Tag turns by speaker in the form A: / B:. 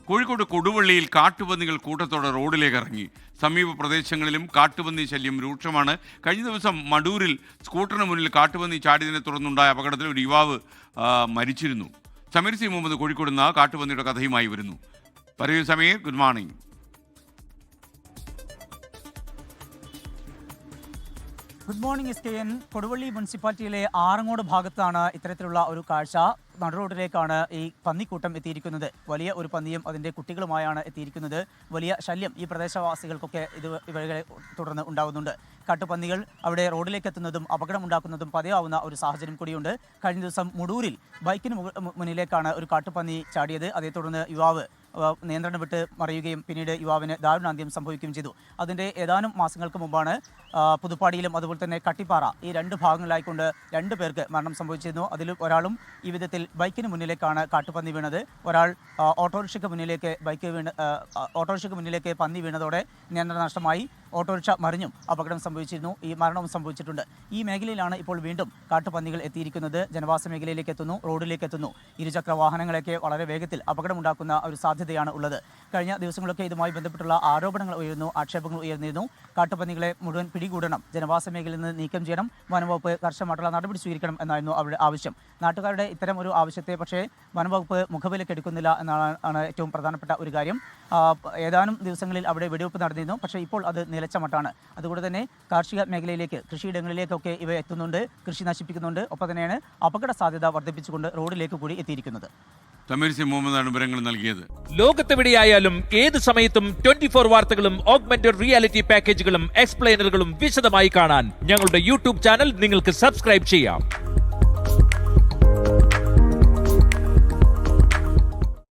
A: കോഴിക്കോട് കൊടുവള്ളിയിൽ കാട്ടുപന്നികൾ കൂട്ടത്തോടെ റോഡിലേക്ക് ഇറങ്ങി. സമീപ പ്രദേശങ്ങളിലും കാട്ടുപന്നി ശല്യം രൂക്ഷമാണ്. കഴിഞ്ഞ ദിവസം മടൂരിൽ സ്കൂട്ടറിന് മുന്നിൽ കാട്ടുപന്നി ചാടിയതിനെ തുടർന്നുണ്ടായ അപകടത്തിൽ ഒരു യുവാവ് മരിച്ചിരുന്നു. സമീർ സി മുഹമ്മദ് കോഴിക്കോട് നിന്ന് കാട്ടുപന്നിയുടെ കഥയുമായി വരുന്നു. പറയൂ Sameer, good morning.
B: Good morning SKN. Koduvally മുനിസിപ്പാലിറ്റിയിലെ ആറങ്ങോട് ഭാഗത്താണ് ഇത്തരത്തിലുള്ള ഒരു കാഴ്ച. നടുറോഡിലേക്കാണ് ഈ പന്നിക്കൂട്ടം എത്തിയിരിക്കുന്നത്. വലിയ ഒരു പന്നിയും അതിൻ്റെ കുട്ടികളുമായാണ് എത്തിയിരിക്കുന്നത്. വലിയ ശല്യം ഈ പ്രദേശവാസികൾക്കൊക്കെ ഇവരെ തുടർന്ന് ഉണ്ടാകുന്നുണ്ട്. കാട്ടുപന്നികൾ അവിടെ റോഡിലേക്ക് എത്തുന്നതും അപകടമുണ്ടാക്കുന്നതും പതിവാവുന്ന ഒരു സാഹചര്യം കൂടിയുണ്ട്. കഴിഞ്ഞ ദിവസം മുടൂരിൽ ബൈക്കിന് മുന്നിലേക്കാണ് ഒരു കാട്ടുപന്നി ചാടിയത്. അതേ തുടർന്ന് യുവാവ് നിയന്ത്രണം വിട്ട് മറിയുകയും പിന്നീട് യുവാവിന് ദാരുണാന്ത്യം സംഭവിക്കുകയും ചെയ്തു. അതിൻ്റെ ഏതാനും മാസങ്ങൾക്ക് മുമ്പാണ് പുതുപ്പാടിയിലും അതുപോലെ തന്നെ കട്ടിപ്പാറ ഈ രണ്ട് ഭാഗങ്ങളിലായിക്കൊണ്ട് 2 പേർക്ക് മരണം സംഭവിച്ചിരുന്നു. അതിൽ ഒരാളും ഈ വിധത്തിൽ ബൈക്കിന് മുന്നിലേക്കാണ് കാട്ടുപന്നി വീണത്. ഒരാൾ ഓട്ടോറിക്ഷയ്ക്ക് മുന്നിലേക്ക് പന്നി വീണതോടെ നിയന്ത്രണം നഷ്ടമായി. ഓട്ടോറിക്ഷ മറിഞ്ഞും അപകടം സംഭവിച്ചിരുന്നു. ഈ മരണവും സംഭവിച്ചിട്ടുണ്ട്. ഈ മേഖലയിലാണ് ഇപ്പോൾ വീണ്ടും കാട്ടുപന്നികൾ എത്തിയിരിക്കുന്നത്. ജനവാസ മേഖലയിലേക്ക് എത്തുന്നു, റോഡിലേക്ക് എത്തുന്നു. ഇരുചക്ര വാഹനങ്ങളൊക്കെ വളരെ വേഗത്തിൽ അപകടമുണ്ടാക്കുന്ന ഒരു സാധ്യതയാണ് ഉള്ളത്. കഴിഞ്ഞ ദിവസങ്ങളൊക്കെ ഇതുമായി ബന്ധപ്പെട്ടുള്ള ആരോപണങ്ങൾ ഉയർന്നു, ആക്ഷേപങ്ങൾ ഉയർന്നിരുന്നു. കാട്ടുപന്നികളെ മുഴുവൻ പിടികൂടണം, ജനവാസ മേഖലയിൽ നിന്ന് നീക്കം ചെയ്യണം, വനംവകുപ്പ് കർശനമായിട്ടുള്ള നടപടി സ്വീകരിക്കണം എന്നായിരുന്നു അവരുടെ ആവശ്യം. നാട്ടുകാരുടെ ഇത്തരം ഒരു ആവശ്യത്തെ പക്ഷേ വനംവകുപ്പ് മുഖവിലേക്ക് എടുക്കുന്നില്ല എന്നാണ് ഏറ്റവും പ്രധാനപ്പെട്ട ഒരു കാര്യം. ഏതാനും ദിവസങ്ങളിൽ അവിടെ വെടിവെപ്പ് നടന്നിരുന്നു. പക്ഷേ ഇപ്പോൾ അത് നിലച്ച മട്ടാണ്. അതുകൊണ്ട് തന്നെ കാർഷിക മേഖലയിലേക്ക്, കൃഷിയിടങ്ങളിലേക്കൊക്കെ ഇവ എത്തുന്നുണ്ട്, കൃഷി നശിപ്പിക്കുന്നുണ്ട്. ഒപ്പം തന്നെയാണ് അപകട സാധ്യത വർദ്ധിപ്പിച്ചുകൊണ്ട് റോഡിലേക്ക് കൂടി എത്തിയിരിക്കുന്നത്.
A: സമീർ സി മുഹമ്മദാണ് വിവരങ്ങൾ നൽകിയത്.
C: ലോകത്തെവിടെയായാലും ഏത് സമയത്തും 24 വാർത്തകളും ഓഗ്മെന്റഡ് റിയാലിറ്റി പാക്കേജുകളും എക്സ്പ്ലെയിനറുകളും വിശദമായി കാണാൻ ഞങ്ങളുടെ യൂട്യൂബ് ചാനൽ നിങ്ങൾക്ക് സബ്സ്ക്രൈബ് ചെയ്യാം.